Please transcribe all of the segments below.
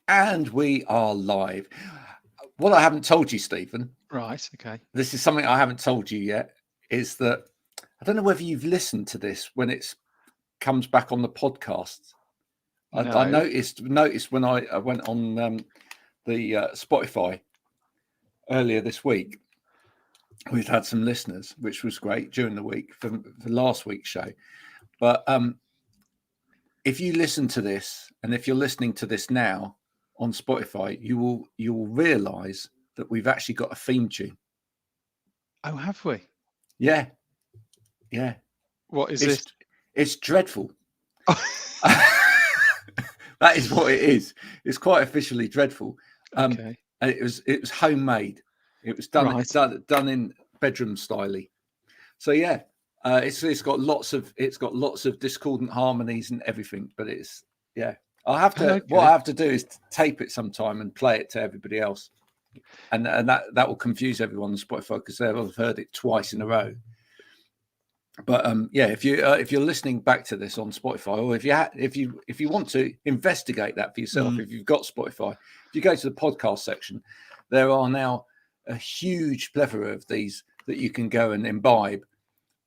And we are live. What I haven't told you, Stephen, Right, okay. this is something I haven't told you yet, is that I don't know whether you've listened to this when it comes back on the podcast. I No. noticed when I went on the Spotify earlier this week, we've had some listeners, which was great during the week for last week's show. But if you listen to this, and if you're listening to this now on Spotify, you will realise that we've actually got a theme tune. Oh, have we? Yeah. What is it? It's dreadful. That is what it is. It's quite officially dreadful. Okay. And it was homemade. It was done in bedroom style. So yeah, it's got lots of discordant harmonies and everything. But I'll have to. Okay. What I have to do is tape it sometime and play it to everybody else, and that will confuse everyone on Spotify because they've heard it twice in a row. But if you're listening back to this on Spotify, or if you want to investigate that for yourself, if you've got Spotify, if you go to the podcast section, there are now a huge plethora of these that you can go and imbibe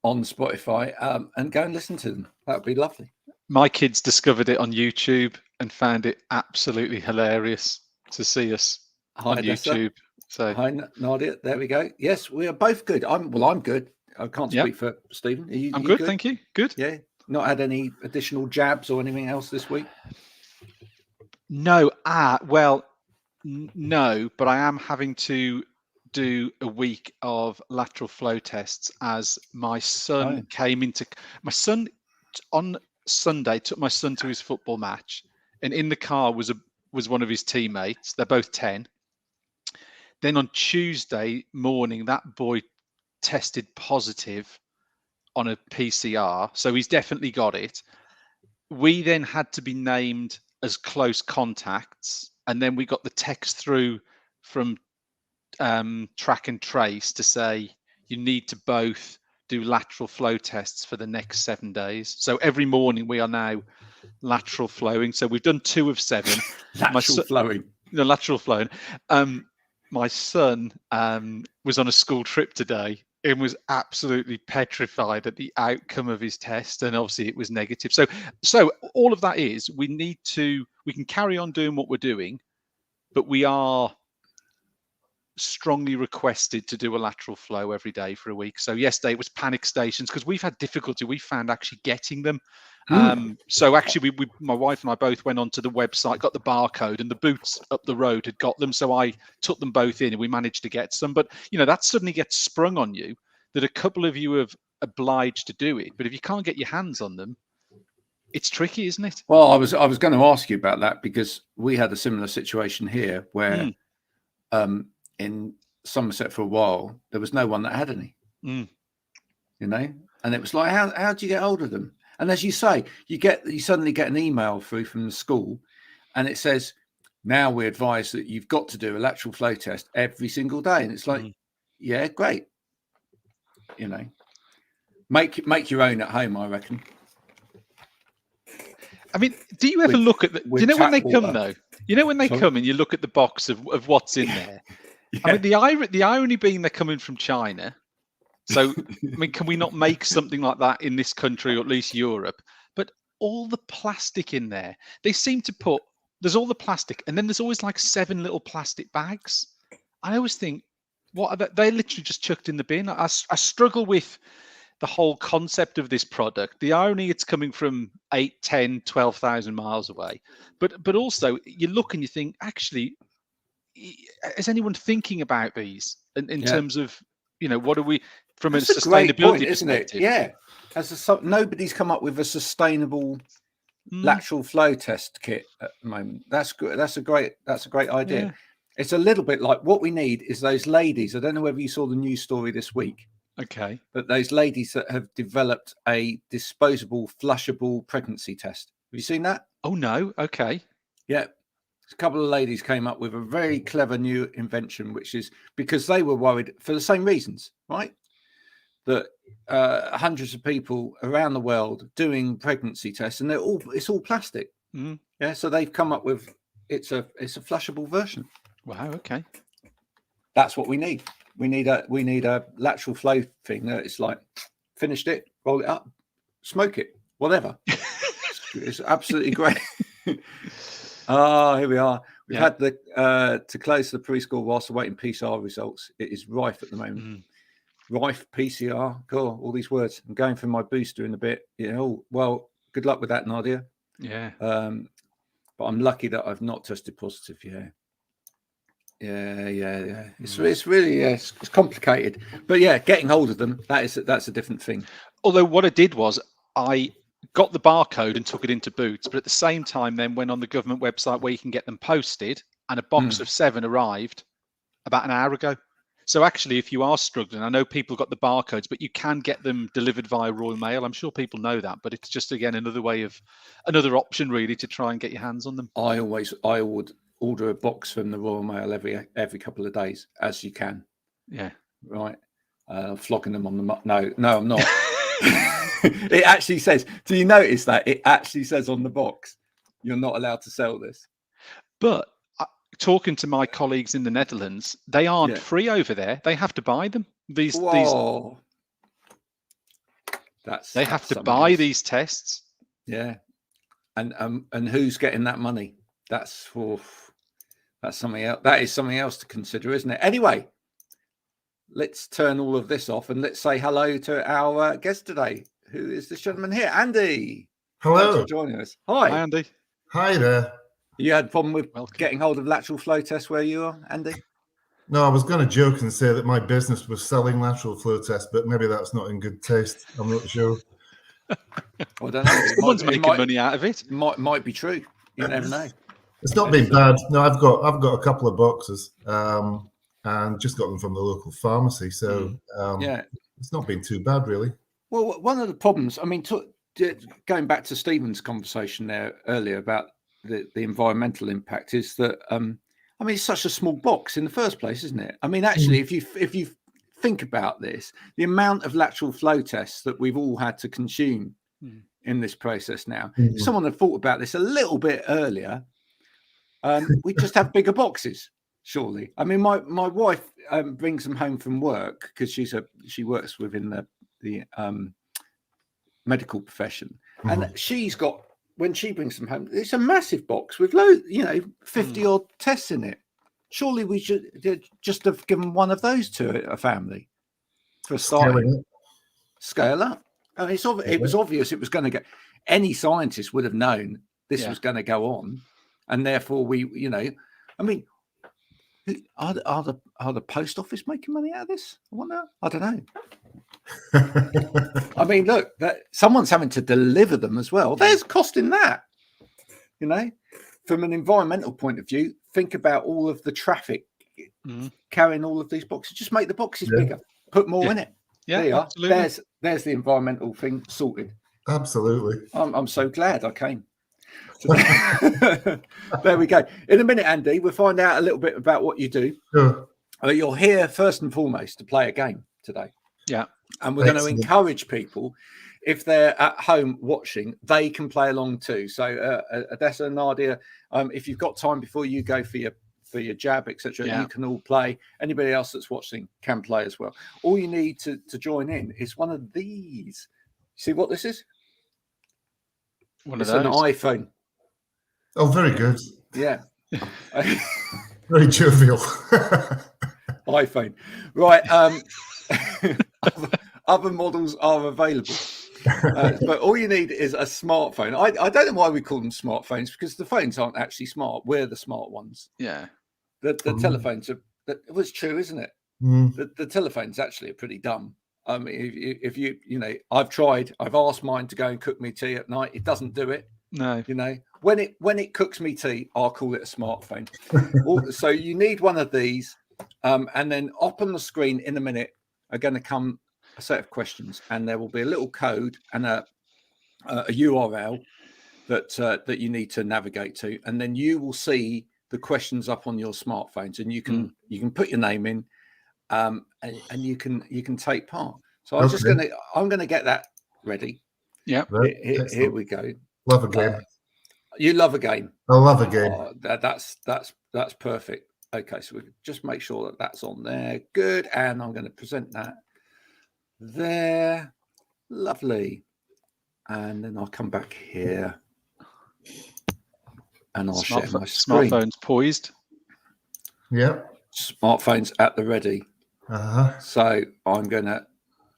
on Spotify and go and listen to them. That would be lovely. My kids discovered it on YouTube and found it absolutely hilarious to see us on YouTube. So hi, Nadia. There we go. Yes, we are both good. I'm good. I can't speak for Stephen. I'm good, thank you. Good. Yeah. Not had any additional jabs or anything else this week? No. No, but I am having to do a week of lateral flow tests as my son on Sunday took my son to his football match, and in the car was one of his teammates. They're both 10. Then on Tuesday morning, that boy tested positive on a PCR, so he's definitely got it. We then had to be named as close contacts, and then we got the text through from Track and Trace to say you need to both do lateral flow tests for the next 7 days. So every morning we are now lateral flowing. So we've done 2 of 7. Lateral flowing. My son was on a school trip today and was absolutely petrified at the outcome of his test, and obviously it was negative. So all of that is we can carry on doing what we're doing, but we are strongly requested to do a lateral flow every day for a week. So yesterday it was panic stations because we've had difficulty. We found actually getting them. So actually my wife and I both went onto the website, got the barcode, and the boots up the road had got them. So I took them both in and we managed to get some. But that suddenly gets sprung on you that a couple of you have obliged to do it. But if you can't get your hands on them, it's tricky, isn't it? Well, I was going to ask you about that because we had a similar situation here where in Somerset for a while there was no one that had any. And it was like, how do you get hold of them? And as you say, you suddenly get an email through from the school, and it says, now we advise that you've got to do a lateral flow test every single day. And it's like, yeah, great. Make your own at home, I reckon. I mean, do you ever look at when they come though? When they come and you look at the box of what's in there. Yeah. I mean, the irony being they're coming from China. So, I mean, can we not make something like that in this country, or at least Europe? But all the plastic in there, they seem to there's all the plastic, and then there's always like 7 little plastic bags. I always think, what are they literally just chucked in the bin? I struggle with the whole concept of this product. The irony, it's coming from 8, 10, 12,000 miles away. But also, you look and you think, actually, is anyone thinking about these in terms of, what are we... From That's a sustainability isn't it? Yeah, nobody's come up with a sustainable lateral flow test kit at the moment. That's good. That's a great idea. Yeah. It's a little bit like what we need is those ladies. I don't know whether you saw the news story this week. Okay. But those ladies that have developed a disposable, flushable pregnancy test. Have you seen that? Oh no. Okay. Yeah. A couple of ladies came up with a very clever new invention, which is because they were worried for the same reasons, right? That hundreds of people around the world doing pregnancy tests, and it's all plastic. Yeah, so they've come up with it's a flushable version. Wow. Okay. That's what we need. We need a lateral flow thing that it's like finished it, roll it up, smoke it, whatever. It's absolutely great. Here we are. We've had the to close the preschool whilst awaiting PCR results. It is rife at the moment. Rife PCR. God, all these words. I'm going for my booster in a bit. Well, good luck with that, Nadia. Yeah. But I'm lucky that I've not tested positive. Yeah. It's really it's complicated. But yeah, getting hold of them, that's a different thing. Although what I did was I got the barcode and took it into Boots, but at the same time then went on the government website where you can get them posted, and a box of 7 arrived about an hour ago. So actually, if you are struggling, I know people got the barcodes, but you can get them delivered via Royal Mail. I'm sure people know that, but it's just, again, another option really to try and get your hands on them. I would order a box from the Royal Mail every couple of days, as you can. Yeah. Right. Flogging them on the... No, I'm not. It actually says, do you notice that? It actually says on the box, you're not allowed to sell this. But talking to my colleagues in the Netherlands, they aren't free over there. They have to buy them. They have to buy these tests. Yeah. And who's getting that money? That's something else. That is something else to consider, isn't it? Anyway, let's turn all of this off and let's say hello to our guest today. Who is this gentleman here? Andy. Hello. Thanks for joining us. Hi, Andy. Hi there. You had a problem with getting hold of lateral flow tests where you are, Andy? No, I was going to joke and say that my business was selling lateral flow tests, but maybe that's not in good taste. I'm not sure. Well, I don't know. Someone's making money out of it. Might be true. You never know. It's not been bad. No, I've got a couple of boxes, and just got them from the local pharmacy. So it's not been too bad, really. Well, one of the problems, I mean, going back to Stephen's conversation there earlier about the environmental impact, is that I mean, it's such a small box in the first place, isn't it? I mean, actually, if you think about this, the amount of lateral flow tests that we've all had to consume in this process now, if someone had thought about this a little bit earlier, we just have bigger boxes, surely. I mean, my wife brings them home from work because she works within the medical profession, and she's got, when she brings them home, it's a massive box with 50 odd tests in it. Surely we should just have given one of those to a family for a start. Scale up. I mean, it was obvious it was going to go. Any scientist would have known this was going to go on, and therefore I mean, are the post office making money out of this? I wonder. I don't know. I mean, look, someone's having to deliver them as well. There's cost in that. From an environmental point of view, think about all of the traffic carrying all of these boxes. Just make the boxes bigger. Put more in it. Yeah, there you are. Absolutely. There's the environmental thing sorted. Absolutely. I'm so glad I came. There we go. In a minute, Andy, we'll find out a little bit about what you do. Sure. You're here first and foremost to play a game today. Yeah. And we're going to encourage people, if they're at home watching, they can play along too. So Odessa, Nadia, if you've got time before you go for your jab, etc., you can all play. Anybody else that's watching can play as well. All you need to join in is one of these. See what this is? It's an iPhone. Oh, very good. Yeah. Very jovial. iPhone. Right. Other models are available. But all you need is a smartphone. I don't know why we call them smartphones, because the phones aren't actually smart. We're the smart ones. Yeah. The telephones are. It was true, isn't it? The telephones actually are pretty dumb. If you I've tried. I've asked mine to go and cook me tea at night. It doesn't do it. No. When it cooks me tea, I'll call it a smartphone. So you need one of these, and then up on the screen in a minute are going to come a set of questions, and there will be a little code and a URL that you need to navigate to, and then you will see the questions up on your smartphones, and you can put your name in, and you can take part. So I'm gonna get that ready. Yeah. Here we go. Love a game. You love a game. I love a game. Oh, that's perfect. Okay, so we just make sure that that's on there. Good, and I'm going to present that there. Lovely. And then I'll come back here, and I'll share my screen. Smartphone's poised. Yeah. Smartphone's at the ready. Uh-huh. So I'm going to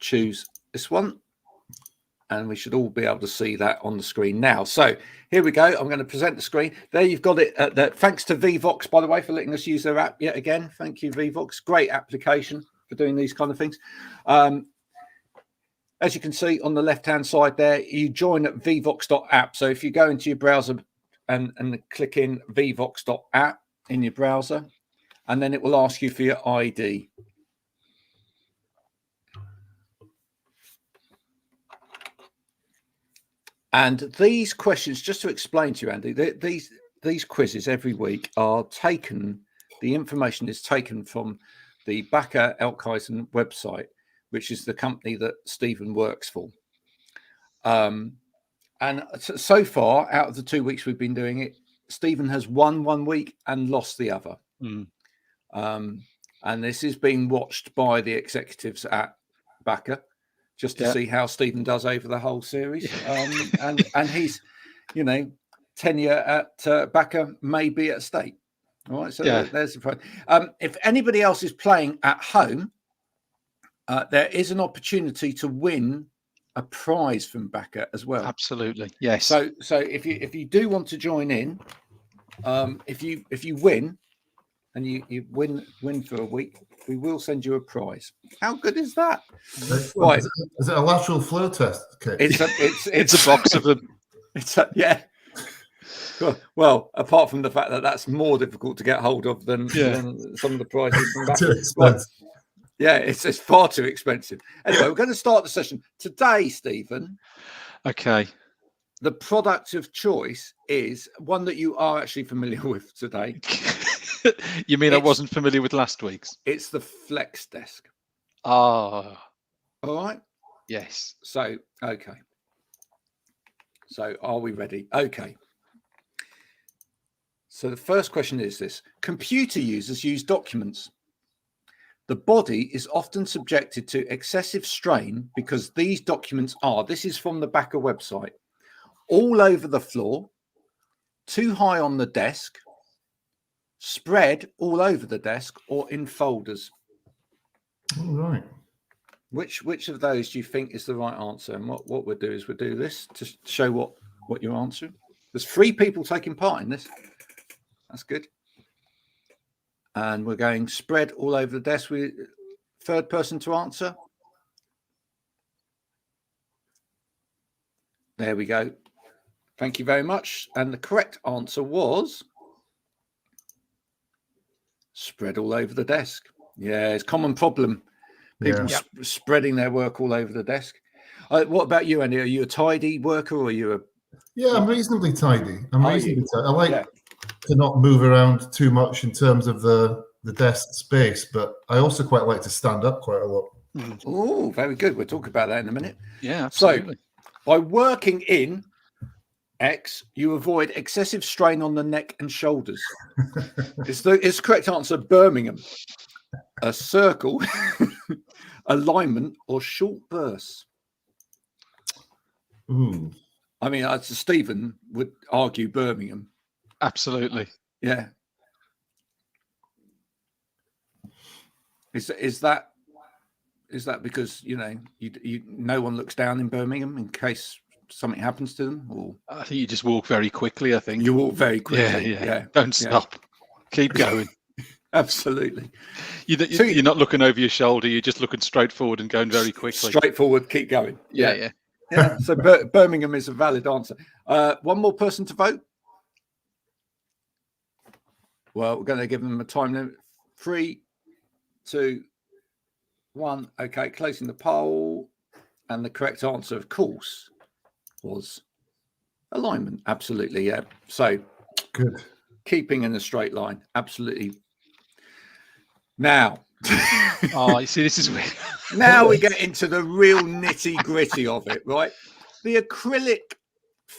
choose this one, and we should all be able to see that on the screen now. So here we go. I'm going to present the screen. There you've got it. Thanks to Vbox, by the way, for letting us use their app yet again. Thank you, Vbox. Great application for doing these kind of things. As you can see on the left-hand side there, you join at vbox.app. So if you go into your browser and click in vbox.app in your browser, and then it will ask you for your ID. And these questions, just to explain to you, Andy, these quizzes every week are taken, the information is taken from the Voca Elkhuysen website, which is the company that Stephen works for. And so far, out of the 2 weeks we've been doing it, Stephen has won 1 week and lost the other. And this is being watched by the executives at Voca, just to see how Stephen does over the whole series. And he's, tenure at Voca may be at stake. All right, so there's the point. If anybody else is playing at home, there is an opportunity to win a prize from Voca as well. Absolutely, yes. So if you do want to join in, if you win, and you win for a week, we will send you a prize. How good is that? Right. Is it a lateral flow test? Okay. It's a box of them. Well, apart from the fact that that's more difficult to get hold of than some of the prizes from that. It's far too expensive. Anyway, we're going to start the session today, Stephen. Okay. The product of choice is one that you are actually familiar with today. You mean I wasn't familiar with last week's? It's the Flex Desk. Ah. All right. Yes. So, okay. So, are we ready? Okay. So, the first question is this. Computer users use documents. The body is often subjected to excessive strain because these documents are, this is from the Voca website, all over the floor, too high on the desk, spread all over the desk, or in folders. All right. Which of those do you think is the right answer? And what we'll do is we'll do this to show what you're answering. There's 3 people taking part in this. That's good. And we're going spread all over the desk. Third person to answer. There we go. Thank you very much. And the correct answer was spread all over the desk. Yeah, it's a common problem. People spreading their work all over the desk. What about you, Andy? Are you a tidy worker or are you a... Yeah, I'm reasonably tidy. I like to not move around too much in terms of the desk space, but I also quite like to stand up quite a lot. Oh, very good. We'll talk about that in a minute. Yeah, absolutely. So, by working in X, you avoid excessive strain on the neck and shoulders. It's the correct answer, Birmingham. A circle, alignment, or short bursts. Ooh. I mean, Stephen would argue Birmingham. Absolutely. Yeah. Is that because you no one looks down in Birmingham in case something happens to them? Or I think you just walk very quickly. I think you walk very quickly. Yeah. Don't stop. Keep going. Absolutely. You're not looking over your shoulder. You're just looking straight forward and going very quickly. Straight forward. Keep going. Yeah. So Birmingham is a valid answer. One more person to vote. Well, we're going to give them a time limit. 3, 2, 1. Okay, closing the poll. And the correct answer, of course, was alignment. Absolutely, yeah. So, good. Keeping in a straight line. Absolutely. Now. You see, this is weird. Now we get into the real nitty gritty of it, right? The acrylic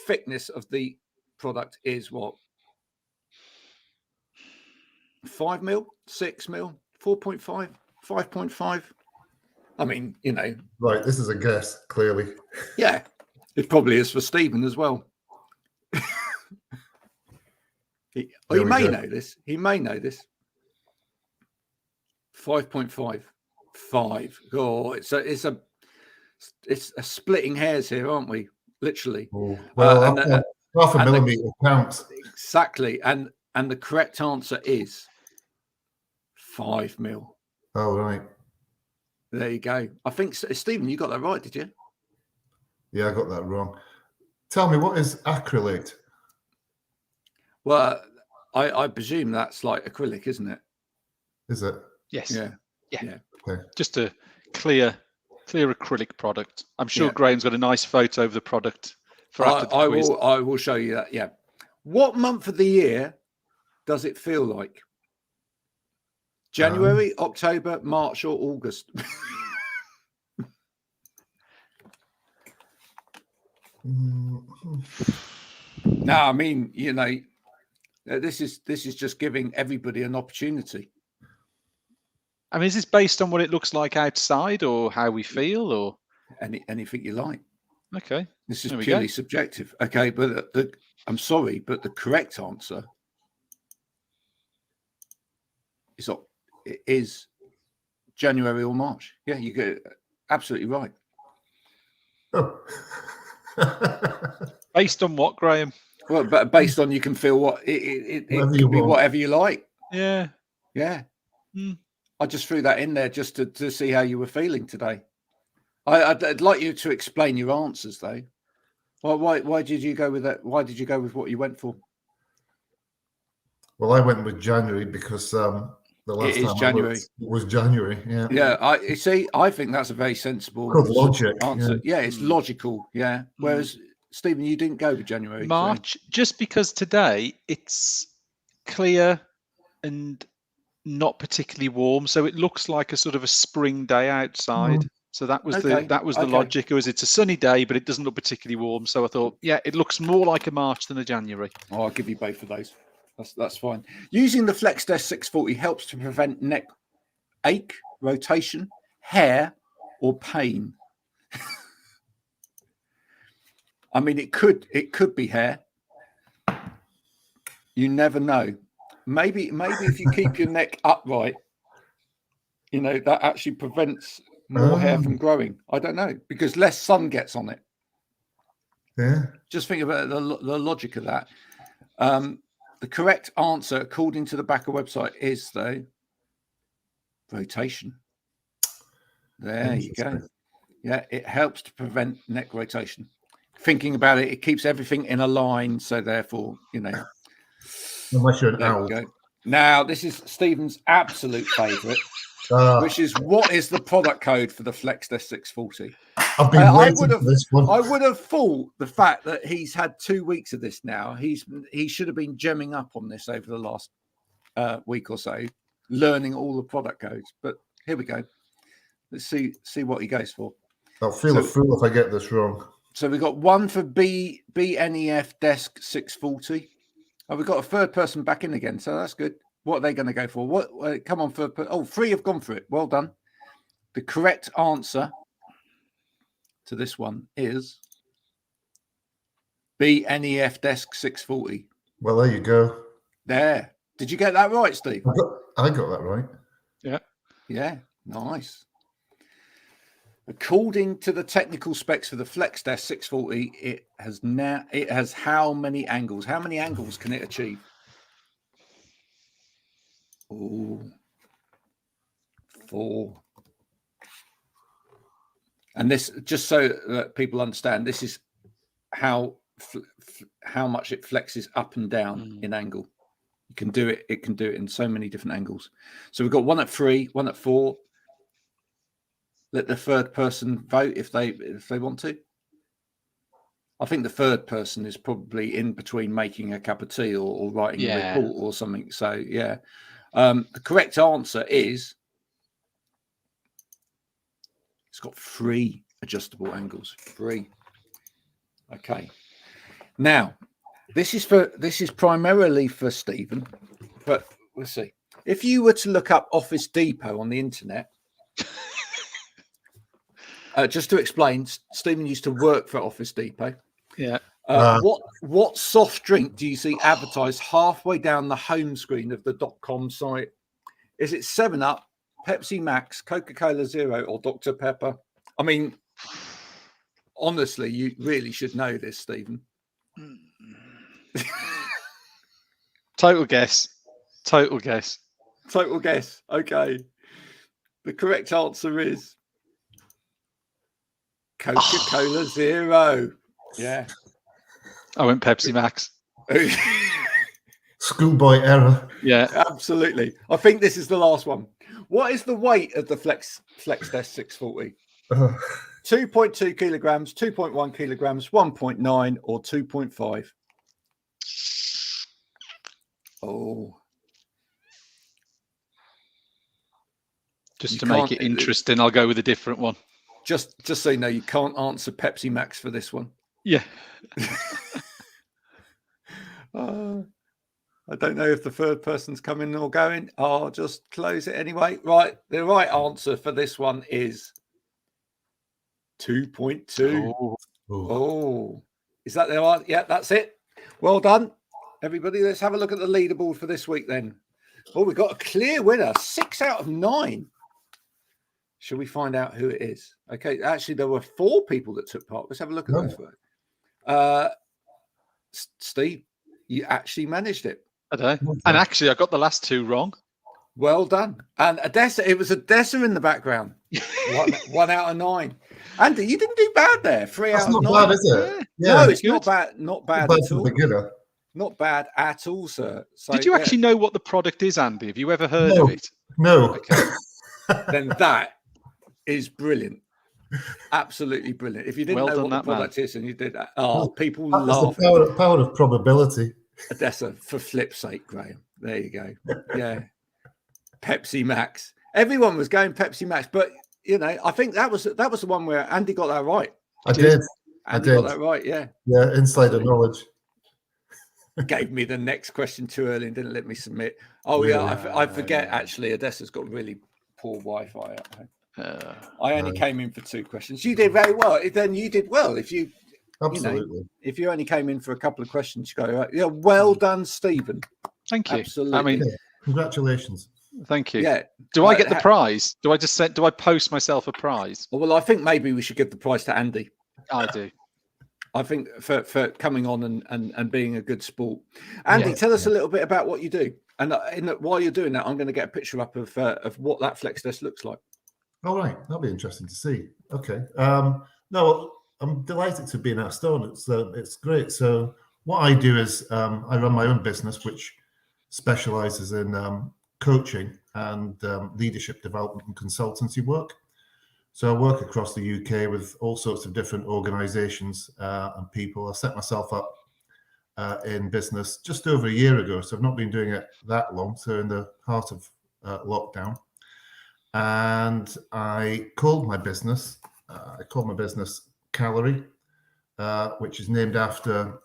thickness of the product is what? 5 mil, 6 mil, 4.5, 5.5. I mean, you know. Right, this is a guess, clearly. Yeah, it probably is for Stephen as well. He may know this. He may know this. 5.5. 5. Oh, it's a splitting hairs here, aren't we? Literally. Oh, well, half a millimeter counts. Exactly. And the correct answer is 5 mil. Oh, right. There you go. I think, Stephen, you got that right, did you? Yeah, I got that wrong. Tell me, what is acrylic? Well, I presume that's like acrylic, isn't it? Is it? Yes. Yeah. Okay. Just a clear acrylic product. I'm sure Graham's got a nice photo of the product for after the quiz. I will show you that. Yeah. What month of the year does it feel like? January, October, March, or August? No, I mean, you know, this is just giving everybody an opportunity. I mean, is this based on what it looks like outside, or how we feel, or anything you like? Okay, this is purely subjective. Okay, but I'm sorry, but the correct answer is January or March. Yeah, you get it absolutely right. Oh. Based on what, Graham? Well, but based on you can feel what it can be whatever you like. Yeah. I just threw that in there just to see how you were feeling today. I'd like you to explain your answers though. Why did you go with that? Why did you go with what you went for? Well, I went with January because the last time January. It was January. Yeah. Yeah. I think that's a very sensible logic answer. Yeah, it's logical. Yeah. Whereas Stephen, you didn't go with January. March, just because today it's clear and not particularly warm, so it looks like a sort of a spring day outside. So that was the logic. It's a sunny day, but it doesn't look particularly warm. So I thought, yeah, it looks more like a March than a January. Oh, I'll give you both of those. That's fine. Using the FlexDesk 640 helps to prevent neck ache, rotation, hair, or pain. I mean, it could be hair. You never know. Maybe if you keep your neck upright, you know, that actually prevents more hair from growing. I don't know, because less sun gets on it. Yeah. Just think about the logic of that. The correct answer, according to the Backer website, is though rotation. There you go. Yeah, it helps to prevent neck rotation. Thinking about it, it keeps everything in a line, so therefore, you know. Unless you're an owl. Now, this is Stephen's absolute favourite, which is what is the product code for the FlexDesk 640? I've been waiting for this one. I would have thought the fact that he's had 2 weeks of this now, he should have been gemming up on this over the last week or so, learning all the product codes. But here we go. Let's see what he goes for. I'll feel a fool if I get this wrong. So we've got one for BNEF Desk 640. Oh, we've got a third person back in again, so that's good. What are they going to go for? What? Come on, three have gone for it. Well done. The correct answer to this one is BNEF Desk 640. Well, there you go. There. Did you get that right, Steve? I got that right. Yeah. Yeah. Nice. According to the technical specs for the FlexDesk 640, it has how many angles? How many angles can it achieve? Oh, 4. And this, just so that people understand, this is how much it flexes up and down in angle. You can do it. It can do it in so many different angles. So we've got one at 3, one at 4. Let the third person vote if they want to. I think the third person is probably in between making a cup of tea or writing a report or something. So yeah, the correct answer is it's got 3 adjustable angles. 3. Okay. Now, This is primarily for Stephen, but we'll see. If you were to look up Office Depot on the internet, just to explain, Stephen used to work for Office Depot. Yeah. What soft drink do you see advertised halfway down the home screen of the .com site? Is it 7-Up, Pepsi Max, Coca-Cola Zero, or Dr. Pepper? I mean, honestly, you really should know this, Stephen. Total guess. Total guess. Total guess. Okay. The correct answer is Coca-Cola Zero. Yeah. I went Pepsi Max. Schoolboy error. Yeah. Absolutely. I think this is the last one. What is the weight of the FlexDesk 640? 2.2 kilograms, 2.1 kilograms, 1.9, or 2.5? Oh. Just to make it interesting, I'll go with a different one. Just so you know, you can't answer Pepsi Max for this one. Yeah. I don't know if the third person's coming or going. I'll just close it anyway. Right. The right answer for this one is 2.2. Oh. Is that the right? Yeah, that's it. Well done, everybody. Let's have a look at the leaderboard for this week then. Oh, we've got a clear winner. 6 out of 9. Shall we find out who it is? Okay, actually, there were 4 people that took part. Let's have a look at this one. Steve, you actually managed it. I don't know. And actually, I got the last 2 wrong. Well done. And Odessa, it was Odessa in the background. 1 out of 9. Andy, you didn't do bad there. 3 out of 9. That's not bad, is it? Yeah. No, it's not bad. Not bad at all. Beginner. Not bad at all, sir. So, did you actually know what the product is, Andy? Have you ever heard of it? No. Okay. Then that is brilliant. Absolutely brilliant. If you didn't know what the product is and you did that, people laugh. The power of probability. Odessa, for flip's sake, Graham. There you go. Yeah. Pepsi Max. Everyone was going Pepsi Max, but you know, I think that was the one where Andy got that right. I did. Andy got that right. Yeah. Yeah. Insider knowledge. Gave me the next question too early and didn't let me submit. Oh yeah, I forget. Actually, Odessa's got really poor Wi-Fi at home. I only came in for 2 questions. You did very well. Then you did well. If you, absolutely, if you only came in for a couple of questions, you go right. Yeah, well done, Stephen. Thank you. Absolutely. I mean, congratulations. Thank you. Yeah. Do I get the prize? Do I just do I post myself a prize? Well, I think maybe we should give the prize to Andy. I do. I think for coming on and being a good sport. Andy, tell us a little bit about what you do. And while you're doing that, I'm going to get a picture up of what that FlexDesk looks like. All right, that'll be interesting to see. Okay. No, I'm delighted to be in Aston. It's great. So what I do is I run my own business, which specializes in coaching and leadership development and consultancy work. So I work across the UK with all sorts of different organizations and people. I set myself up in business just over a year ago. So I've not been doing it that long. So in the heart of lockdown. And I called my business Calorie, which is named after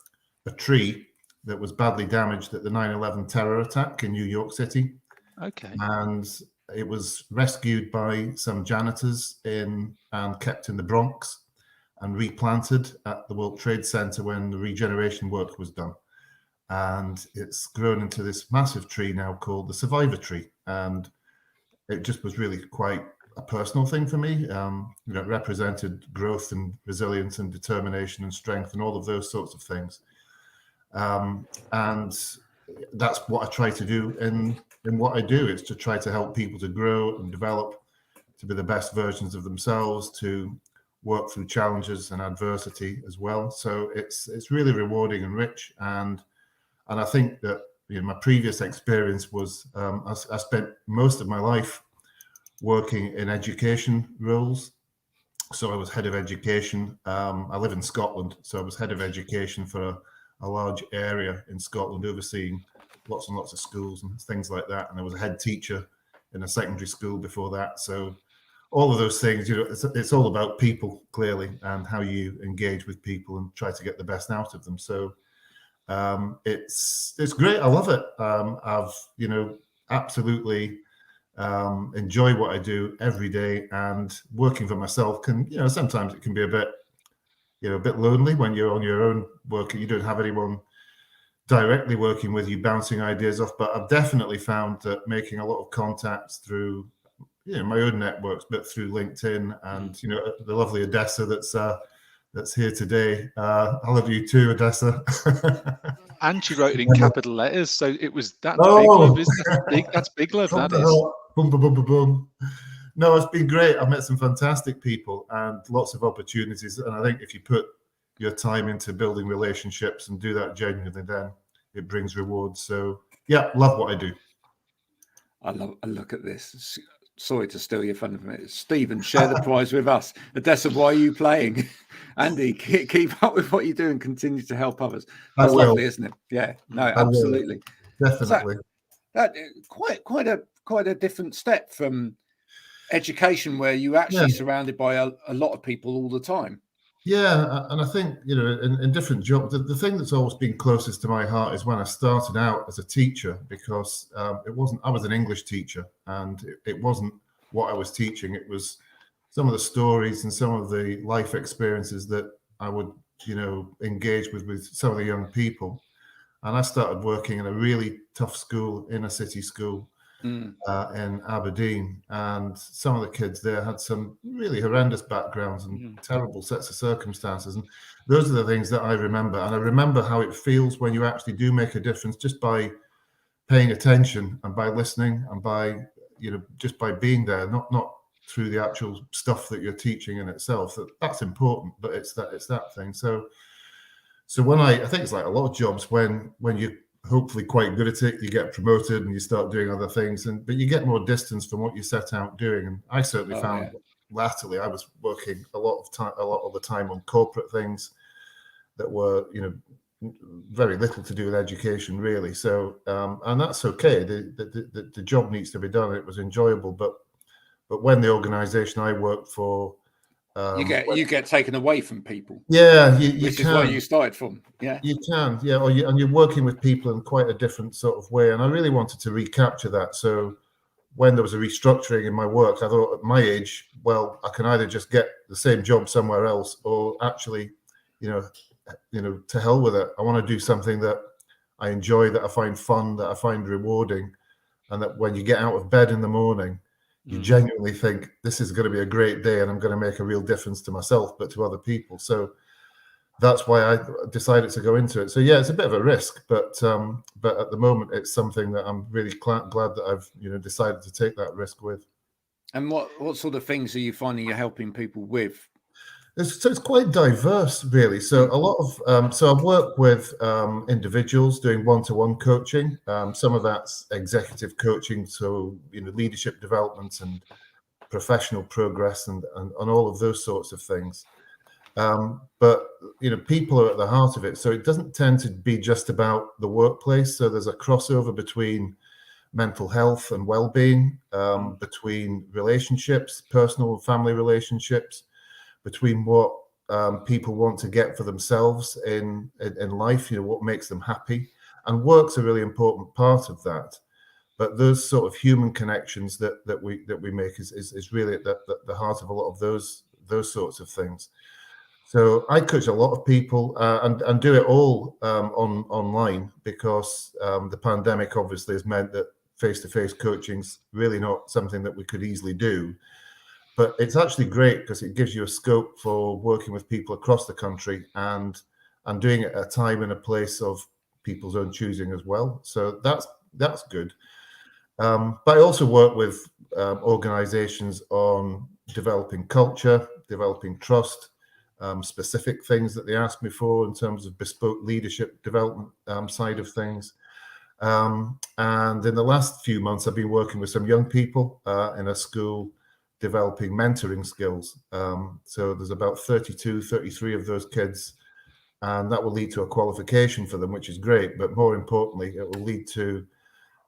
a tree that was badly damaged at the 9/11 terror attack in New York City. Okay. And it was rescued by some janitors and kept in the Bronx and replanted at the World Trade Center when the regeneration work was done. And it's grown into this massive tree now called the Survivor Tree. And it just was really quite a personal thing for me. It represented growth and resilience and determination and strength and all of those sorts of things. And that's what I try to do in what I do, is to try to help people to grow and develop, to be the best versions of themselves, to work through challenges and adversity as well. So it's really rewarding and rich. And I think that my previous experience was I spent most of my life working in education roles. So I was head of education. I live in Scotland, so I was head of education for a large area in Scotland, overseeing lots and lots of schools and things like that. And I was a head teacher in a secondary school before that. So all of those things, it's all about people, clearly, and how you engage with people and try to get the best out of them. So It's great. I love it. I've absolutely enjoy what I do every day, and working for myself can sometimes it can be a bit lonely when you're on your own working. You don't have anyone directly working with you bouncing ideas off, but I've definitely found that making a lot of contacts through my own networks, but through LinkedIn and the lovely Odessa that's here today. I love you too, Odessa. And she wrote it in capital letters, so that's big love, isn't it? That's big love. That is. Boom, boom, boom, boom, boom. No, it's been great. I've met some fantastic people and lots of opportunities. And I think if you put your time into building relationships and do that genuinely, then it brings rewards. So yeah, love what I do. I look at this. Sorry to steal your thunder from it. Stephen, share the prize with us. Odessa, why are you playing? Andy, keep up with what you do and continue to help others. That's lovely, isn't it? Yeah, no, absolutely. Definitely. That quite a different step from education, where you actually surrounded by a lot of people all the time. Yeah, and I think in different jobs, the thing that's always been closest to my heart is when I started out as a teacher, because I was an English teacher, and it wasn't what I was teaching. It was some of the stories and some of the life experiences that I would engage with some of the young people. And I started working in a really tough school, inner city school, in Aberdeen, and some of the kids there had some really horrendous backgrounds and terrible sets of circumstances, and those are the things that I remember. And I remember how it feels when you actually do make a difference, just by paying attention and by listening and by just by being there, not through the actual stuff that you're teaching in itself. That's important, but it's that thing. So when I think it's like a lot of jobs, when you're hopefully quite good at it, you get promoted and you start doing other things, but you get more distance from what you set out doing. And I certainly found latterly I was working a lot of the time on corporate things that were very little to do with education, really. So and that's okay. The job needs to be done. It was enjoyable, but when the organization I worked for, you get taken away from people. Yeah, which is where you started from. Yeah, you can. Yeah, and you're working with people in quite a different sort of way. And I really wanted to recapture that. So when there was a restructuring in my work, I thought at my age, well, I can either just get the same job somewhere else, or actually, to hell with it. I want to do something that I enjoy, that I find fun, that I find rewarding, and that when you get out of bed in the morning, you genuinely think this is going to be a great day and I'm going to make a real difference to myself, but to other people. So that's why I decided to go into it. So yeah, it's a bit of a risk, but at the moment it's something that I'm really glad that I've decided to take that risk with. And what sort of things are you finding you're helping people with? It's quite diverse, really. So a lot of so I work with individuals doing one-to-one coaching. Some of that's executive coaching, so leadership development and professional progress and all of those sorts of things. But people are at the heart of it, so it doesn't tend to be just about the workplace. So there's a crossover between mental health and well-being, between relationships, personal and family relationships, between what people want to get for themselves in life, what makes them happy. And work's a really important part of that. But those sort of human connections that we make is really at the heart of a lot of those sorts of things. So I coach a lot of people and do it all online, because the pandemic obviously has meant that face-to-face coaching's really not something that we could easily do. But it's actually great because it gives you a scope for working with people across the country and doing it at a time and a place of people's own choosing as well. So that's good. But I also work with organizations on developing culture, developing trust, specific things that they ask me for in terms of bespoke leadership development side of things. And in the last few months, I've been working with some young people in a school developing mentoring skills. So there's about 33 of those kids, and that will lead to a qualification for them, which is great. But more importantly, it will lead to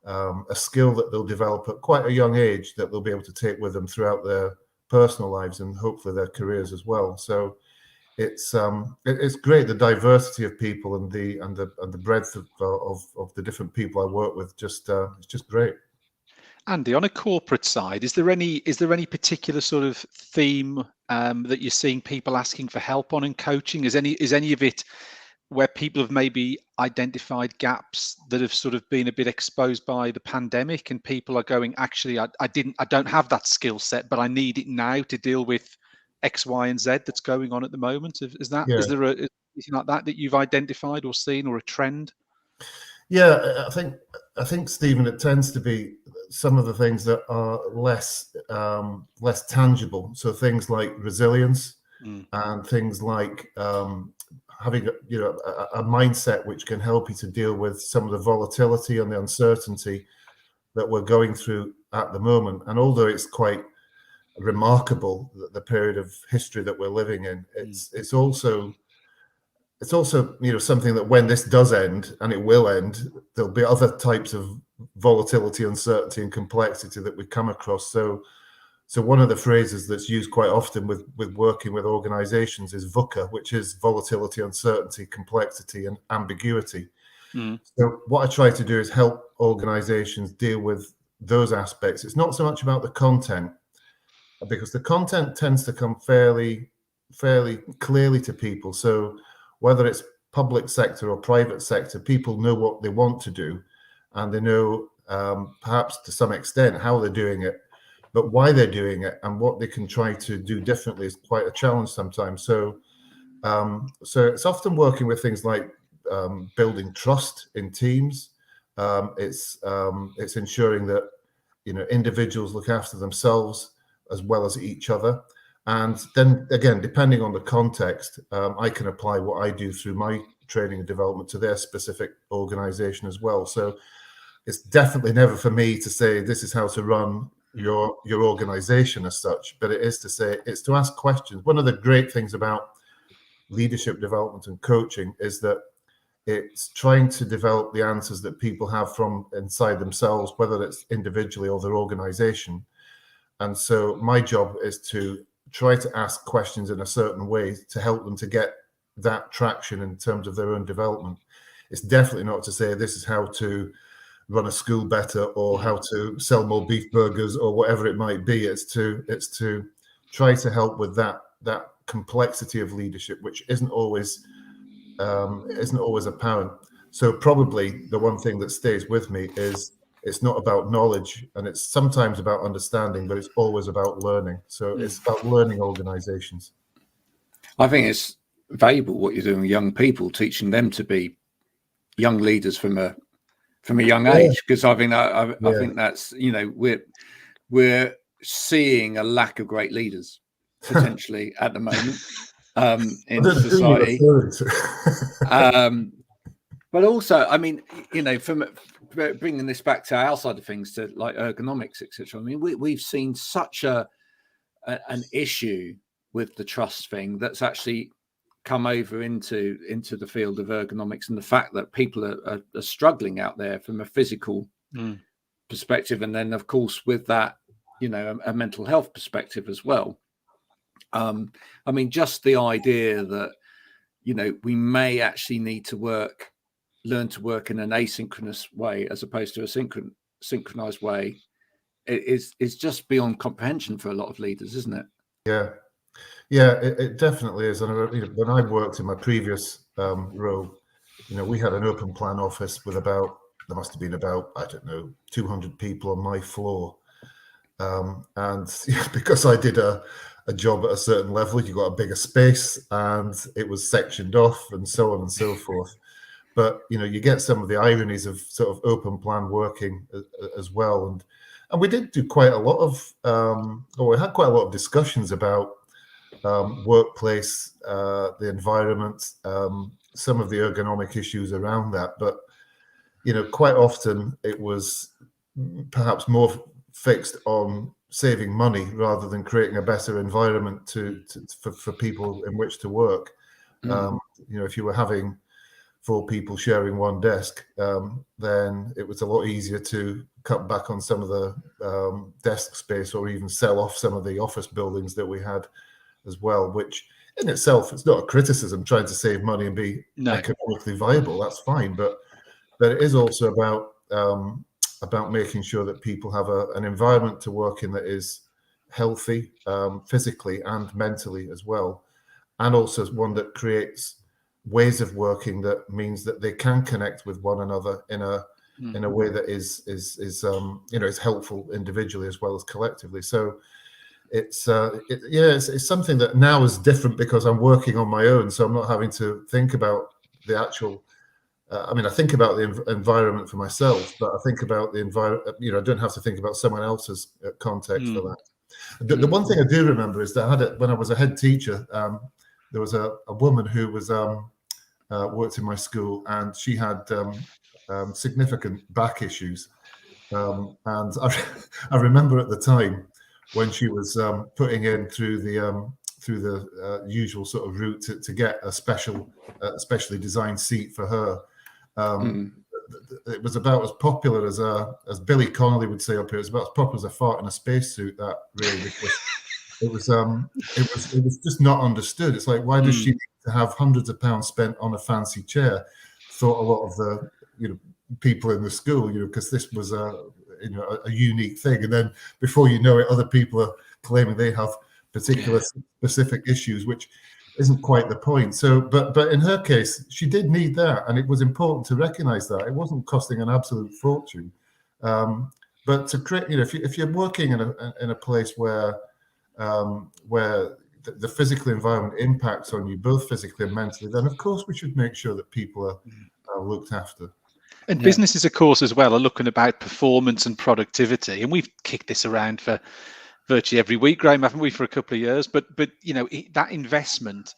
a skill that they'll develop at quite a young age that they'll be able to take with them throughout their personal lives and hopefully their careers as well. So it's great, the diversity of people and the breadth of the different people I work with. It's just great. Andy, on a corporate side, is there any particular sort of theme that you're seeing people asking for help on in coaching? Is any of it where people have maybe identified gaps that have sort of been a bit exposed by the pandemic, and people are going, actually, I don't have that skill set, but I need it now to deal with X, Y, and Z that's going on at the moment? Is there anything like that you've identified or seen, or a trend? Yeah, I think Stephen, it tends to be some of the things that are less tangible. So things like resilience and things like having a mindset which can help you to deal with some of the volatility and the uncertainty that we're going through at the moment. And although it's quite remarkable, the period of history that we're living in, it's also something that when this does end, and it will end, there'll be other types of volatility, uncertainty, and complexity that we come across. So one of the phrases that's used quite often with working with organizations is Voca, which is volatility, uncertainty, complexity, and ambiguity. So what I try to do is help organizations deal with those aspects. It's not so much about the content, because the content tends to come fairly clearly to people. So whether it's public sector or private sector, people know what they want to do, and they know perhaps to some extent how they're doing it, but why they're doing it and what they can try to do differently is quite a challenge sometimes. So it's often working with things like building trust in teams. It's ensuring that individuals look after themselves as well as each other. And then again, depending on the context, I can apply what I do through my training and development to their specific organization as well. So it's definitely never for me to say this is how to run your organization as such, but it's to ask questions. One of the great things about leadership development and coaching is that it's trying to develop the answers that people have from inside themselves, whether it's individually or their organization. And so my job is to try to ask questions in a certain way to help them to get that traction in terms of their own development. It's definitely not to say this is how to run a school better or how to sell more beef burgers or whatever it might be. It's to try to help with that complexity of leadership, which isn't always apparent. So probably the one thing that stays with me is it's not about knowledge, and it's sometimes about understanding, but it's always about learning. So it's about learning organizations. I think it's valuable what you're doing with young people, teaching them to be young leaders from a young age, because I think that's we're seing a lack of great leaders potentially at the moment in society. But also, I mean, from bringing this back to our side of things, to like ergonomics, etc. I mean, we've seen such an issue with the trust thing that's actually come over into the field of ergonomics, and the fact that people are struggling out there from a physical perspective, and then of course with that, a mental health perspective as well. I mean, just the idea that we may actually need to learn to work in an asynchronous way as opposed to a synchronized way is just beyond comprehension for a lot of leaders, isn't it? Yeah, it definitely is. And when I worked in my previous role, we had an open plan office with there must have been about, I don't know, 200 people on my floor. And because I did a job at a certain level, you got a bigger space and it was sectioned off and so on and so forth. But, you get some of the ironies of sort of open plan working as well. And we did do quite a lot of, we had quite a lot of discussions about workplace, the environment, some of the ergonomic issues around that. But, quite often it was perhaps more fixed on saving money rather than creating a better environment for people in which to work. If you were having 4 people sharing one desk, then it was a lot easier to cut back on some of the desk space, or even sell off some of the office buildings that we had as well, which in itself, it's not a criticism trying to save money and be economically viable. That's fine, but it is also about making sure that people have an environment to work in that is healthy, physically and mentally as well, and also one that creates ways of working that means that they can connect with one another in a way that is helpful individually as well as collectively. So it's something that now is different because I'm working on my own, so I'm not having to think about the actual. I think about the environment for myself, but I think about the environment. I don't have to think about someone else's context for that. The one thing I do remember is that when I was a head teacher, there was a woman who was worked in my school, and she had significant back issues. And I remember at the time when she was putting in through the usual sort of route to get a specially designed seat for her. It was about as popular as Billy Connolly would say up here. It's about as popular as a fart in a spacesuit. That really, because it was just not understood. It's like, why does she need to have hundreds of pounds spent on a fancy chair? Thought a lot of the people in the school, because this was a unique thing, and then before you know it, other people are claiming they have particular specific issues, which isn't quite the point. So, but in her case, she did need that, and it was important to recognise that it wasn't costing an absolute fortune. But to create, if you're working in a place where the physical environment impacts on you both physically and mentally, then of course we should make sure that people are looked after. And businesses, of course, as well, are looking about performance and productivity. And we've kicked this around for virtually every week, Graham, haven't we, for a couple of years? But that investment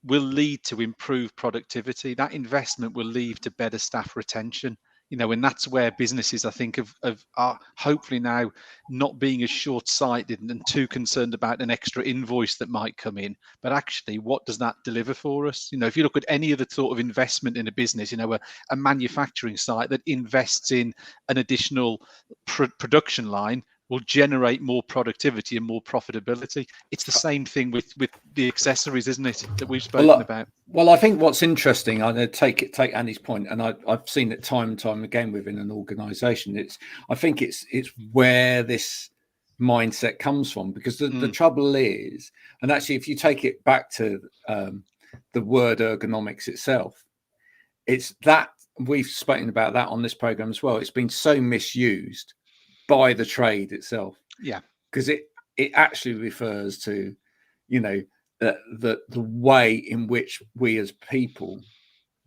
will lead to improved productivity. That investment will lead to better staff retention. And that's where businesses, I think, are hopefully now not being as short-sighted and too concerned about an extra invoice that might come in, but actually, what does that deliver for us? If you look at any other sort of investment in a business, a manufacturing site that invests in an additional production line will generate more productivity and more profitability. It's the same thing with the accessories, isn't it, that we've spoken about? Well, I think what's interesting, I take Andy's point, and I've seen it time and time again within an organisation. I think it's where this mindset comes from, because the trouble is, and actually, if you take it back to the word ergonomics itself, it's that we've spoken about that on this program as well. It's been so misused by the trade itself, because it actually refers to the way in which we as people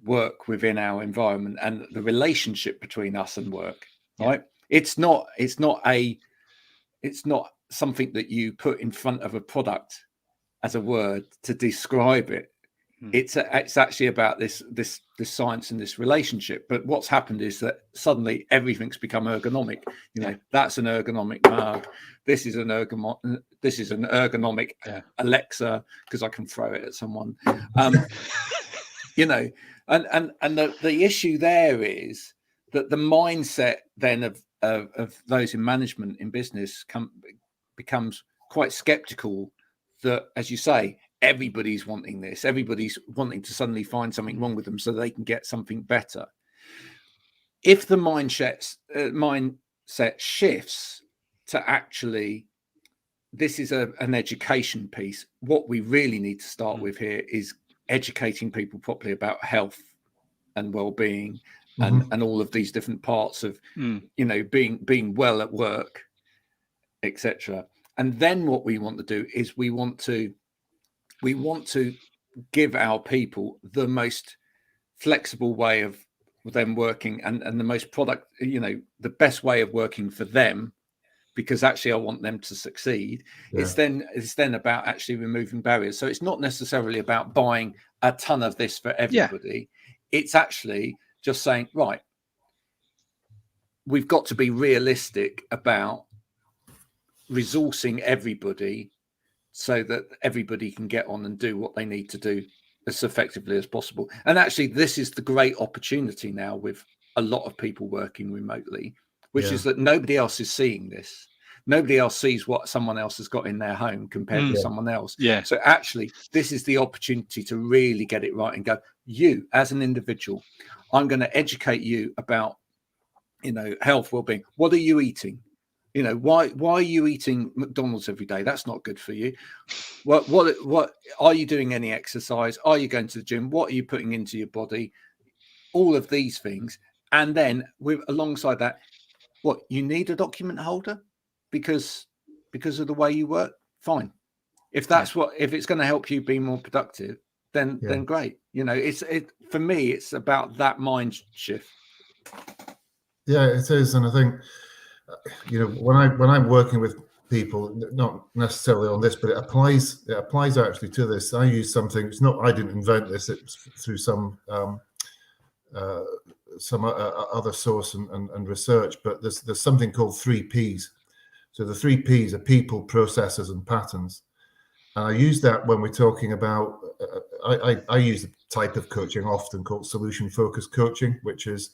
work within our environment and the relationship between us and work. Right? It's not something that you put in front of a product as a word to describe it. It's actually about this science and this relationship. But what's happened is that suddenly everything's become ergonomic. That's an ergonomic mug. This is an ergonomic Alexa, because I can throw it at someone. And the issue there is that the mindset then of those in management in business becomes quite skeptical that, as you say, everybody's wanting this. Everybody's wanting to suddenly find something wrong with them so they can get something better. If the mindset shifts to actually, this is an education piece. What we really need to start with here is educating people properly about health and well-being and all of these different parts of being well at work, etc. And then what we want to do is we want to give our people the most flexible way of them working and the most the best way of working for them, because actually I want them to succeed. It's then about actually removing barriers. So it's not necessarily about buying a ton of this for everybody. It's actually just saying, right, we've got to be realistic about resourcing everybody so that everybody can get on and do what they need to do as effectively as possible. And actually, this is the great opportunity now with a lot of people working remotely, which is that nobody else is seeing this. Nobody else sees what someone else has got in their home compared with someone else. Yeah. So actually, this is the opportunity to really get it right and go, you as an individual, I'm going to educate you about, health, well-being. What are you eating? Why are you eating McDonald's every day? That's not good for you. What are you doing any exercise? Are you going to the gym? What are you putting into your body? All of these things. And then alongside that, what you need a document holder because of the way you work. Fine. If it's going to help you be more productive, then great. For me, it's about that mind shift. Yeah, it is. And I think, when I'm working with people, not necessarily on this, but it applies actually to this. I use something. It's not. I didn't invent this. It's through some other source and research. But there's something called 3 Ps. So the 3 Ps are people, processes, and patterns. And I use that when we're talking about. I use a type of coaching often called solution-focused coaching, which is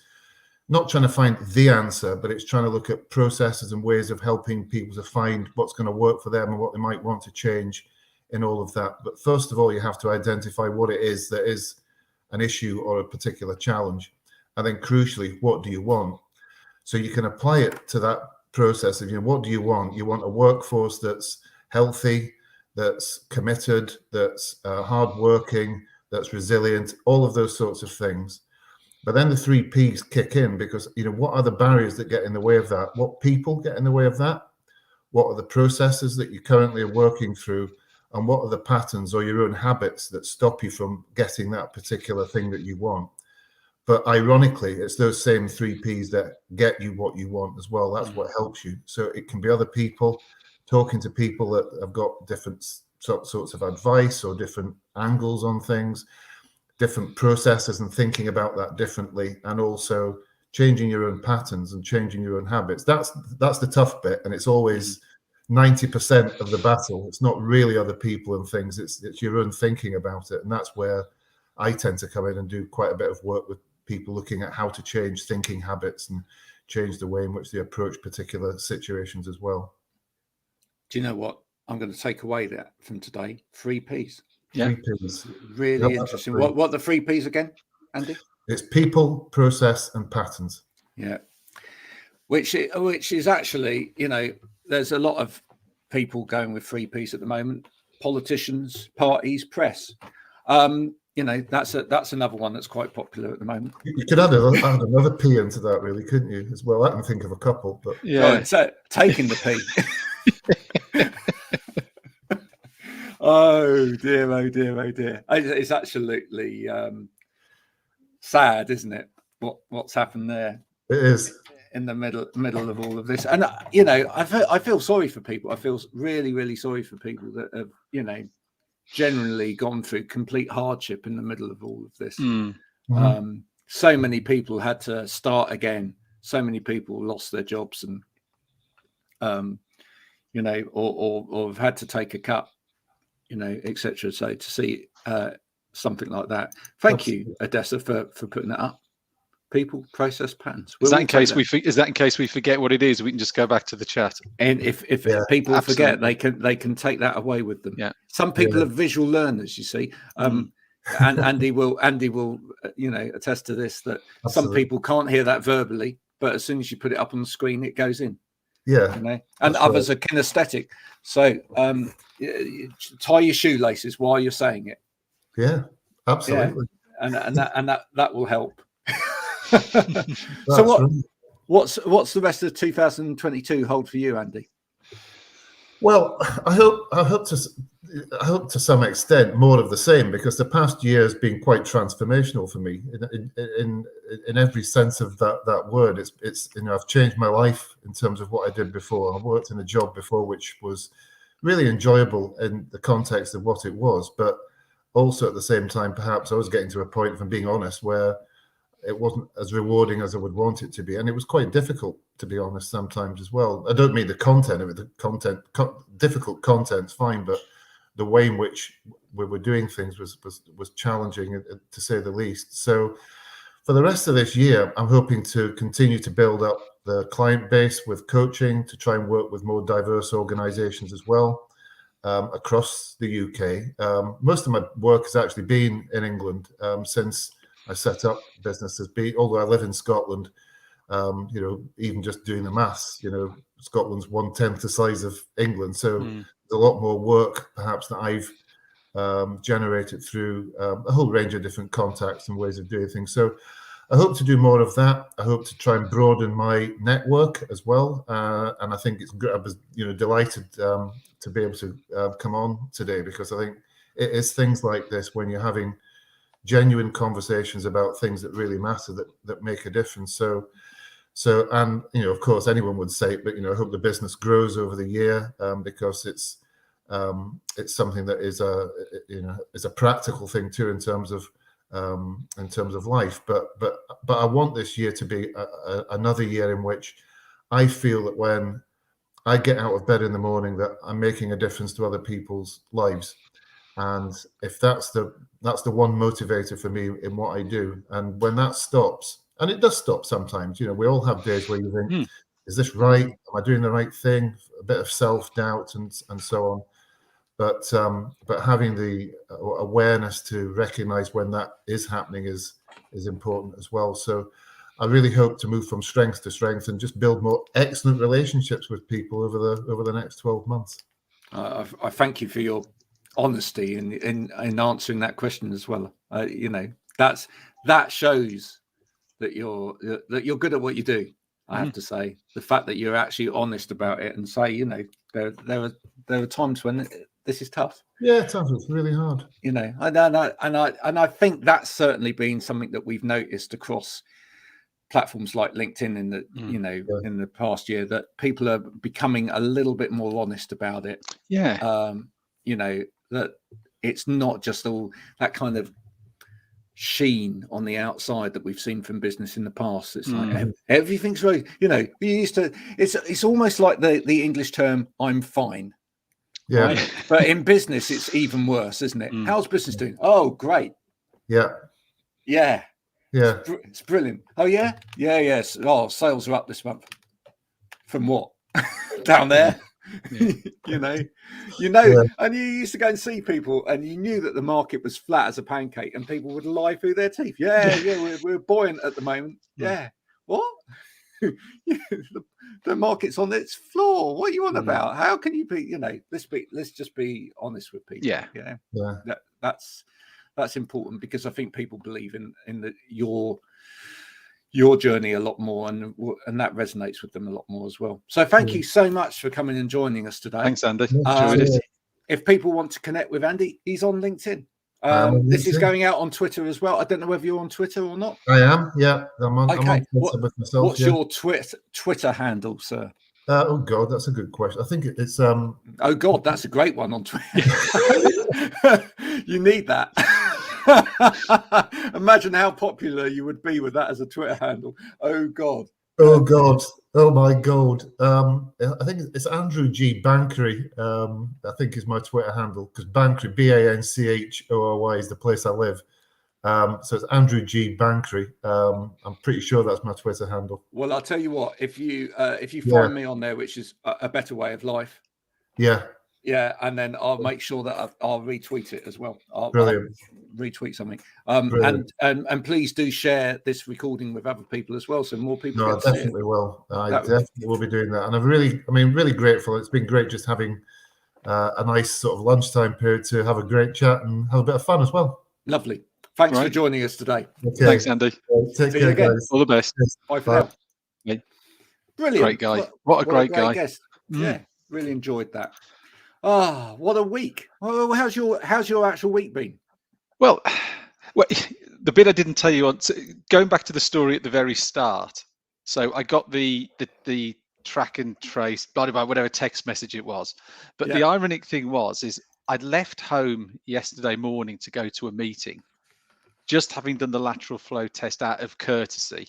not trying to find the answer, but it's trying to look at processes and ways of helping people to find what's going to work for them and what they might want to change in all of that. But first of all, you have to identify what it is that is an issue or a particular challenge. And then crucially, what do you want? So you can apply it to that process of, what do you want? You want a workforce that's healthy, that's committed, that's hardworking, that's resilient, all of those sorts of things. But then the 3 Ps kick in because, what are the barriers that get in the way of that? What people get in the way of that? What are the processes that you currently are working through? And what are the patterns or your own habits that stop you from getting that particular thing that you want? But ironically, it's those same 3 Ps that get you what you want as well. That's what helps you. So it can be other people, talking to people that have got different sorts of advice or different angles on things, different processes and thinking about that differently, and also changing your own patterns and changing your own habits. That's the tough bit, and it's always 90% of the battle. It's not really other people and things. It's your own thinking about it, and that's where I tend to come in and do quite a bit of work with people, looking at how to change thinking habits and change the way in which they approach particular situations as well. Do you know what? I'm going to take away that from today. 3 Ps. Yeah. 3 Ps. Really interesting. What are the 3 Ps again, Andy? It's people, process, and patterns. Yeah. Which is actually, there's a lot of people going with 3 Ps at the moment. Politicians, parties, press. That's another one that's quite popular at the moment. You could add another P into that, really, couldn't you? As well, I can think of a couple, but so taking the P. Oh dear. It's absolutely sad, isn't it? What's happened there? It is in the middle of all of this, and I feel sorry for people. I feel really, really sorry for people that have generally gone through complete hardship in the middle of all of this. So many people had to start again. So many people lost their jobs and or have had to take a cut, etc. So to see something like that, thank you, Odessa, for putting that up. People, process, patterns. Is that in case we forget what it is? We can just go back to the chat. And if people forget, they can take that away with them. Yeah. Some people are visual learners, you see. And Andy will attest to this, that some people can't hear that verbally, but as soon as you put it up on the screen, it goes in. Yeah. And others are kinesthetic. So tie your shoelaces while you're saying it. Yeah, absolutely. Yeah. And that will help. So what's the rest of 2022 hold for you, Andy? Well, I hope to some extent more of the same, because the past year has been quite transformational for me in every sense of that word. It's I've changed my life in terms of what I did before. I worked in a job before which was really enjoyable in the context of what it was, but also at the same time, perhaps I was getting to a point, if I'm being honest, where it wasn't as rewarding as I would want it to be. And it was quite difficult, to be honest, sometimes as well. I don't mean the content of it. Difficult content's fine, but the way in which we were doing things was challenging, to say the least. So for the rest of this year, I'm hoping to continue to build up the client base with coaching, to try and work with more diverse organizations as well across the UK. Most of my work has actually been in England since I set up businesses. Although I live in Scotland, even just doing the maths, Scotland's 1/10 the size of England. So there's a lot more work perhaps that I've generated through a whole range of different contacts and ways of doing things. So I hope to do more of that. I hope to try and broaden my network as well. And I think it's great. I was, delighted to be able to come on today, because I think it is things like this, when you're having genuine conversations about things that really matter, that make a difference. So, and of course, anyone would say it, but I hope the business grows over the year, because it's something that is a practical thing too, in terms of life. But I want this year to be another year in which I feel that when I get out of bed in the morning, that I'm making a difference to other people's lives. And if that's the one motivator for me in what I do, and when that stops, and it does stop sometimes, we all have days where you think, is this right? Am I doing the right thing? A bit of self-doubt and so on. But having the awareness to recognize when that is happening is important as well. So I really hope to move from strength to strength and just build more excellent relationships with people over the next 12 months. I thank you for your honesty in answering that question as well. That shows that you're good at what you do. I have to say, the fact that you're actually honest about it and say, there are times when this is tough. Yeah, it's tough. It's really hard. And I think that's certainly been something that we've noticed across platforms like LinkedIn in the in the past year, that people are becoming a little bit more honest about it. Yeah. That it's not just all that kind of sheen on the outside that we've seen from business in the past. It's like everything's right. We used to. It's almost like the English term "I'm fine." Yeah. Right? But in business, it's even worse, isn't it? How's business doing? Oh, great. Yeah. Yeah. Yeah. It's brilliant. Oh yeah. Yeah. Yes. Oh, sales are up this month. From what? Down there. Yeah. And you used to go and see people, and you knew that the market was flat as a pancake, and people would lie through their teeth. We're buoyant at the moment. Yeah. What? The market's on its floor. What are you on about? How can you be? Let's just be honest with people. Yeah. That's important, because I think people believe in your journey a lot more, and that resonates with them a lot more as well. So thank you so much for coming and joining us today. Thanks, Andy. Enjoyed it. If people want to connect with Andy, he's on LinkedIn. This is going out on Twitter as well. I don't know whether you're on Twitter or not. I am. Yeah, I'm on Twitter with myself. What's your Twitter handle, sir? Oh God, that's a good question. I think it's Oh God, that's a great one on Twitter. You need that. Imagine how popular you would be with that as a Twitter handle. Oh God. Oh God. Oh my God. I think it's Andrew G. Bankery. I think is my Twitter handle, because Bankery, Banchoroy, is the place I live. So it's Andrew G. Bankery. I'm pretty sure that's my Twitter handle. Well, I'll tell you what. If you find me on there, which is a better way of life. Yeah, and then I'll make sure that I'll retweet it as well. I'll retweet something. And please do share this recording with other people as well, so more people. No, I definitely will. I definitely will be doing that. And I'm really grateful. It's been great just having a nice sort of lunchtime period to have a great chat and have a bit of fun as well. Lovely. Thanks for joining us today. Okay. Thanks, Andy. Take care, guys. All the best. Bye for now. Yeah. Brilliant. Great guy. What a great guy. Guest. Yeah, really enjoyed that. Ah, what a week. Well, how's your actual week been? Well, the bit I didn't tell you on, going back to the story at the very start. So I got the track and trace, blah, blah, whatever text message it was. But the ironic thing is I'd left home yesterday morning to go to a meeting, just having done the lateral flow test out of courtesy.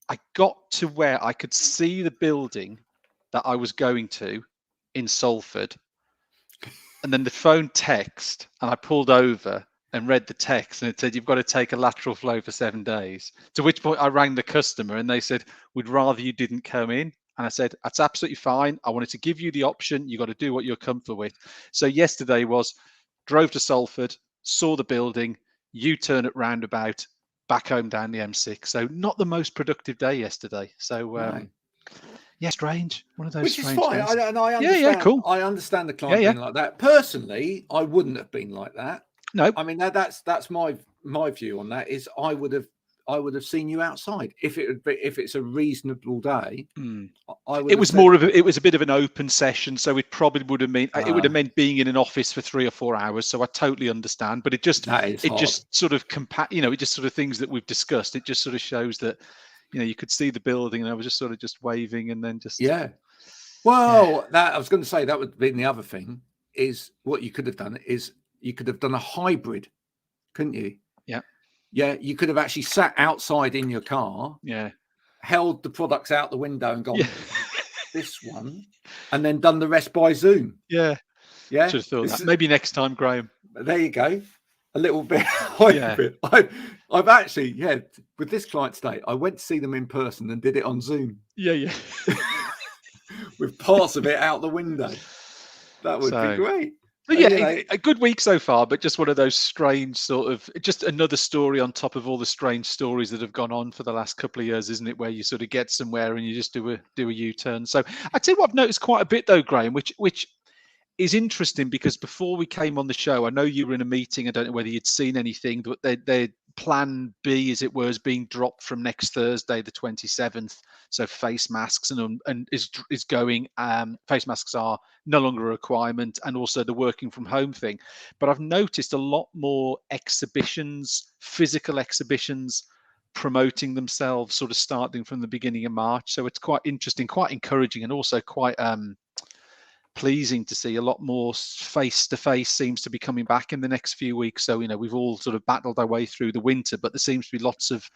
I got to where I could see the building that I was going to in Salford, and then the phone text, and I pulled over, and read the text, and it said you've got to take a lateral flow for 7 days. To which point I rang the customer, and they said, we'd rather you didn't come in. And I said, that's absolutely fine. I wanted to give you the option. You got to do what you're comfortable with. So yesterday was drove to Salford, saw the building, U-turn at roundabout, back home down the M6. So not the most productive day yesterday. So yeah, strange. One of those Which is strange fine. days. I understand. Yeah, cool. I understand the client being like that. Personally, I wouldn't have been like that. No. I mean, that's my view on that. Is I would have seen you outside if it's a reasonable day. I would. It was more of it was a bit of an open session, so it probably would have meant it would have meant being in an office for 3 or 4 hours. So I totally understand, but it just sort of it just sort of things that we've discussed. It just sort of shows that you could see the building, and I was just sort of just waving, and then just Well, that I was going to say that would be the other thing is what you could have done is you could have done a hybrid, couldn't you? Yeah, you could have actually sat outside in your car, held the products out the window and gone, this one, and then done the rest by Zoom. Yeah. Should have thought that. Maybe next time, Graham. There you go. A little bit hybrid. I've actually, with this client today, I went to see them in person and did it on Zoom. Yeah. With parts of it out the window. That would be great. But a good week so far, but just one of those strange sort of, just another story on top of all the strange stories that have gone on for the last couple of years, isn't it? Where you sort of get somewhere and you just do a U-turn. So I tell you what I've noticed quite a bit though, Graham, which is interesting because before we came on the show, I know you were in a meeting. I don't know whether you'd seen anything, but their plan B, as it were, is being dropped from next Thursday, the 27th. So face masks and is going. Face masks are no longer a requirement, and also the working from home thing. But I've noticed a lot more exhibitions, physical exhibitions, promoting themselves, sort of starting from the beginning of March. So it's quite interesting, quite encouraging, and also quite pleasing to see a lot more face-to-face seems to be coming back in the next few weeks. So we've all sort of battled our way through the winter, but there seems to be lots of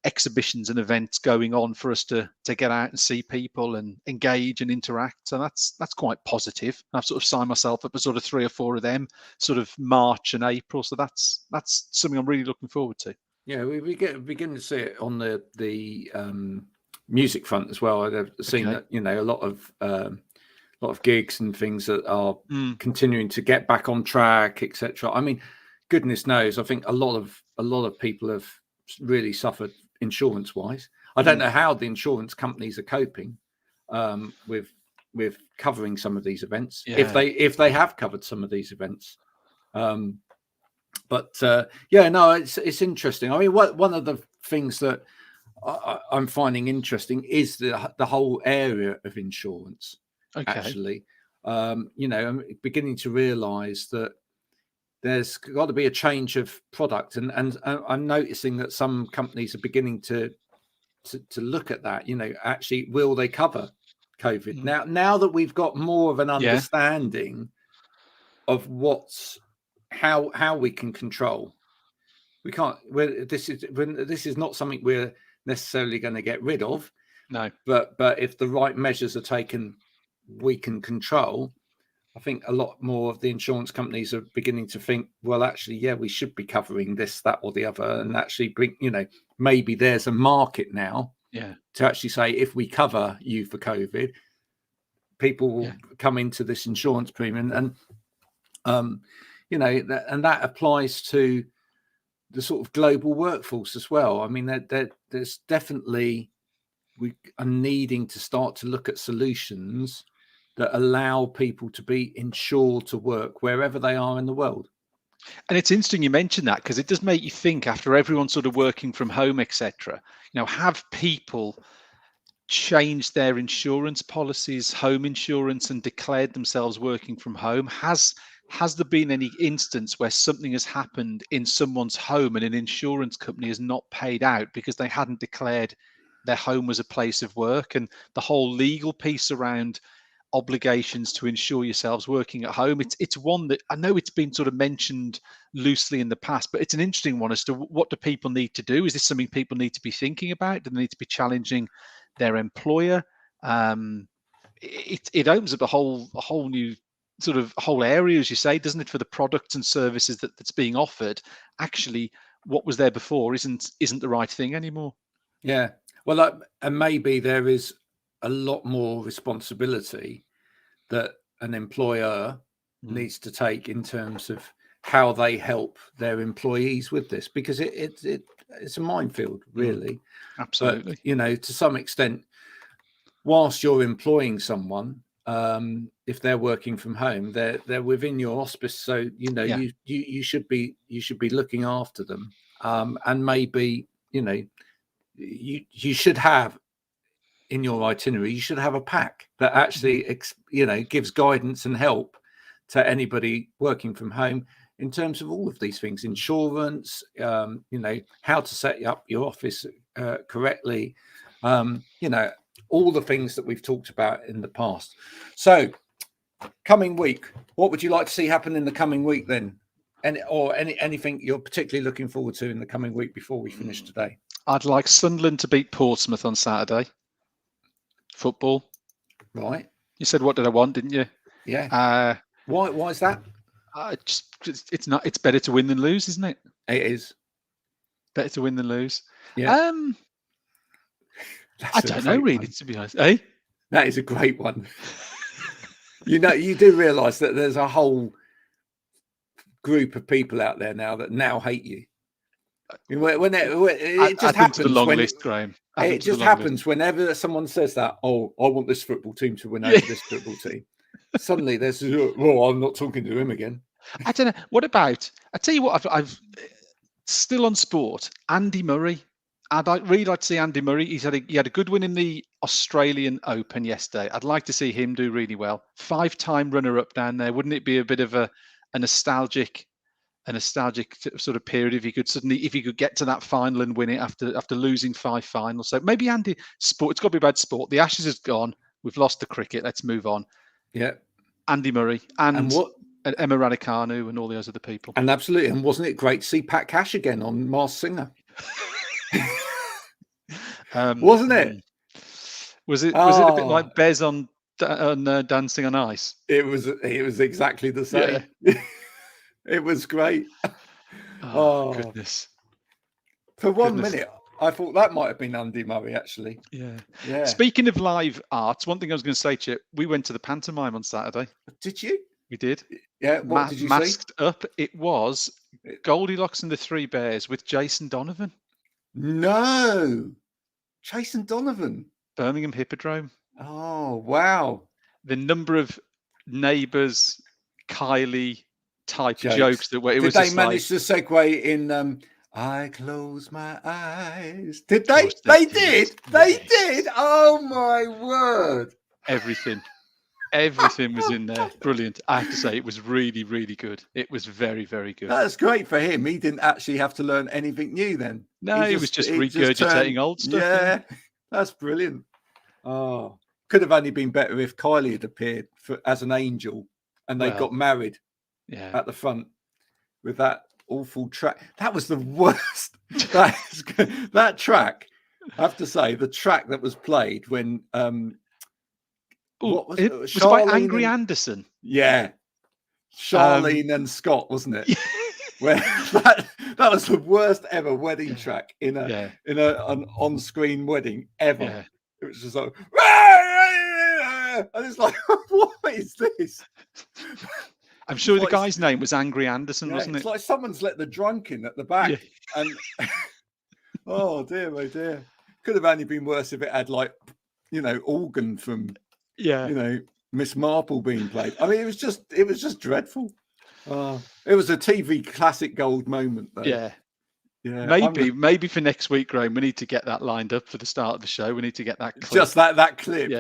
exhibitions and events going on for us to get out and see people and engage and interact. So that's quite positive. I've sort of signed myself up for sort of 3 or 4 of them, sort of March and April. So that's something I'm really looking forward to. Yeah, we begin to see it on the music front as well. I've seen that a lot of gigs and things that are continuing to get back on track, etc. I mean, goodness knows, I think a lot of people have really suffered insurance-wise. I don't know how the insurance companies are coping with covering some of these events, if they have covered some of these events. It's interesting. I mean, one of the things that I'm finding interesting is the whole area of insurance. Actually, I'm beginning to realise that there's got to be a change of product, and I'm noticing that some companies are beginning to look at that. Actually, will they cover COVID now that we've got more of an understanding of how we can control? We can't. This is not something we're necessarily going to get rid of. No, but if the right measures are taken, we can control. I think a lot more of the insurance companies are beginning to think, well, actually, we should be covering this, that, or the other, and actually bring, maybe there's a market now to actually say, if we cover you for COVID, people will come into this insurance premium, and that applies to the sort of global workforce as well. I mean, there's definitely, we are needing to start to look at solutions that allow people to be insured to work wherever they are in the world. And it's interesting you mentioned that, because it does make you think, after everyone sort of working from home, etc., have people changed their insurance policies, home insurance, and declared themselves working from home? Has there been any instance where something has happened in someone's home and an insurance company has not paid out because they hadn't declared their home was a place of work? And the whole legal piece around obligations to insure yourselves working at home, it's one that I know it's been sort of mentioned loosely in the past, but it's an interesting one as to what do people need to do? Is this something people need to be thinking about? Do they need to be challenging their employer? It opens up a whole new sort of whole area, as you say, doesn't it, for the products and services that's being offered? Actually, what was there before isn't the right thing anymore. Yeah. Well, and maybe there is a lot more responsibility that an employer needs to take in terms of how they help their employees with this, because it's a minefield, really. Absolutely. But, to some extent, whilst you're employing someone, if they're working from home, they're within your auspice, so you should be looking after them, and maybe you should have in your itinerary, you should have a pack that actually gives guidance and help to anybody working from home in terms of all of these things: insurance, how to set up your office correctly, all the things that we've talked about in the past. So, coming week, what would you like to see happen in the coming week then? Anything you're particularly looking forward to in the coming week before we finish today? I'd like Sunderland to beat Portsmouth on Saturday. Football. Right. You said, what did I want, didn't you? Yeah. Why is that? It's better to win than lose, isn't it? It is. Better to win than lose. Yeah. I don't know, really, to be honest. Eh? That is a great one. You do realise that there's a whole group of people out there now that now hate you. When it just happens. The long list, Graham. It just happens whenever someone says that. Oh, I want this football team to win over this football team. Suddenly, there's I'm not talking to him again. I don't know. What about? I tell you what. I've still on sport. Andy Murray. I'd really like to see Andy Murray. He had a good win in the Australian Open yesterday. I'd like to see him do really well. 5-time runner-up down there. Wouldn't it be a bit of a nostalgic sort of period if he could get to that final and win it after losing 5 finals? So maybe Andy, sport. It's got to be about sport. The Ashes is gone. We've lost the cricket. Let's move on. Yeah. Andy Murray and Emma Raducanu and all those other people. And absolutely. And wasn't it great to see Pat Cash again on Masked Singer? Wasn't it? Was it a bit like Bez on Dancing on Ice? It was exactly the same. Yeah. It was great. Oh goodness! For one minute, I thought that might have been Andy Murray, actually. Yeah. Speaking of live arts, one thing I was going to say to you: we went to the pantomime on Saturday. Did you? We did. Yeah. What did you Masked see? Up. It was Goldilocks and the Three Bears with Jason Donovan. No, Jason Donovan. Birmingham Hippodrome. Oh wow! The number of Neighbours, Kylie type jokes that were. Did they manage to segue in? I close my eyes. Did they? They did. They did. Oh my word! Everything was in there. Brilliant. I have to say, it was really, really good. It was very, very good. That's great for him. He didn't actually have to learn anything new then. No, he was just regurgitating old stuff. Yeah, that's brilliant. Oh, could have only been better if Kylie had appeared as an angel and they got married at the front with that awful track. That was the worst. That track, I have to say, the track that was played when what was it? Was it by Angry Anderson? Yeah. Charlene and Scott, wasn't it? Where that was the worst ever wedding track in an on-screen wedding ever. Yeah. It was just like, and it's like, what is this? I'm sure the guy's name was Angry Anderson, wasn't it? It's like someone's let the drunk in at the back. Yeah. And oh dear. Could have only been worse if it had organ from Miss Marple being played. I mean, it was just dreadful. It was a TV classic gold moment, though. Yeah. Maybe for next week, Graham, we need to get that lined up for the start of the show. We need to get that clip. Just that clip,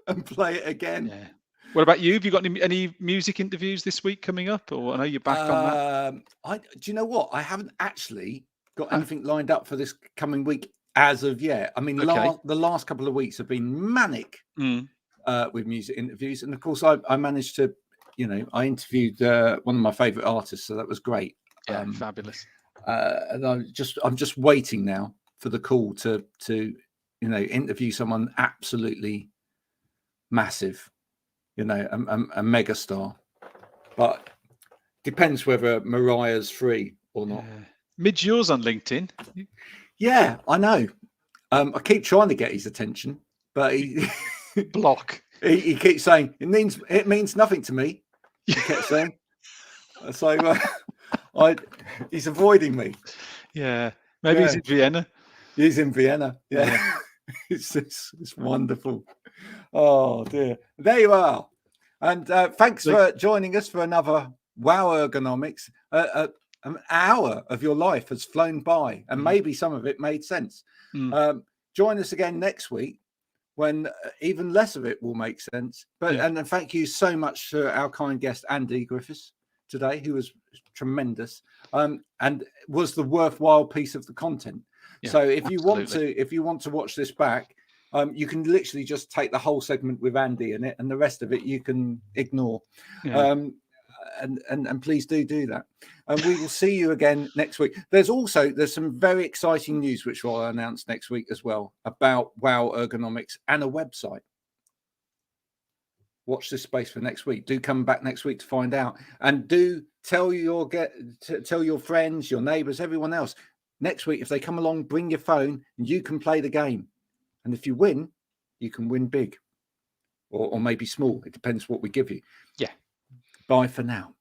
and play it again. Yeah. What about you? Have you got any music interviews this week coming up, or I know you're back on that? Do you know what? I haven't actually got anything lined up for this coming week as of yet. I mean, the last couple of weeks have been manic with music interviews, and of course, I managed to, I interviewed one of my favourite artists, so that was great. Yeah, fabulous. And I'm just waiting now for the call to interview someone absolutely massive. you know, a mega star. But depends whether Mariah's free or not. Midge, yours on LinkedIn. Yeah, I know. I keep trying to get his attention, but he Block. he keeps saying it means nothing to me. He kept saying. So he's avoiding me. Yeah, maybe he's in Vienna. He's in Vienna. Yeah. It's wonderful. Oh dear. There you are. And thanks for joining us for another Wow Ergonomics. An hour of your life has flown by, and maybe some of it made sense. Join us again next week when even less of it will make sense. But and thank you so much to our kind guest Andy Griffiths today, who was tremendous and was the worthwhile piece of the content. So if you want to watch this back, you can literally just take the whole segment with Andy in it, and the rest of it you can ignore. And please do that. And we will see you again next week. There's some very exciting news which I'll announce next week as well about Wow Ergonomics and a website. Watch this space for next week. Do come back next week to find out, and do tell your friends, your neighbors, everyone else. Next week, if they come along, bring your phone and you can play the game. And if you win, you can win big or maybe small. It depends what we give you. Yeah. Bye for now.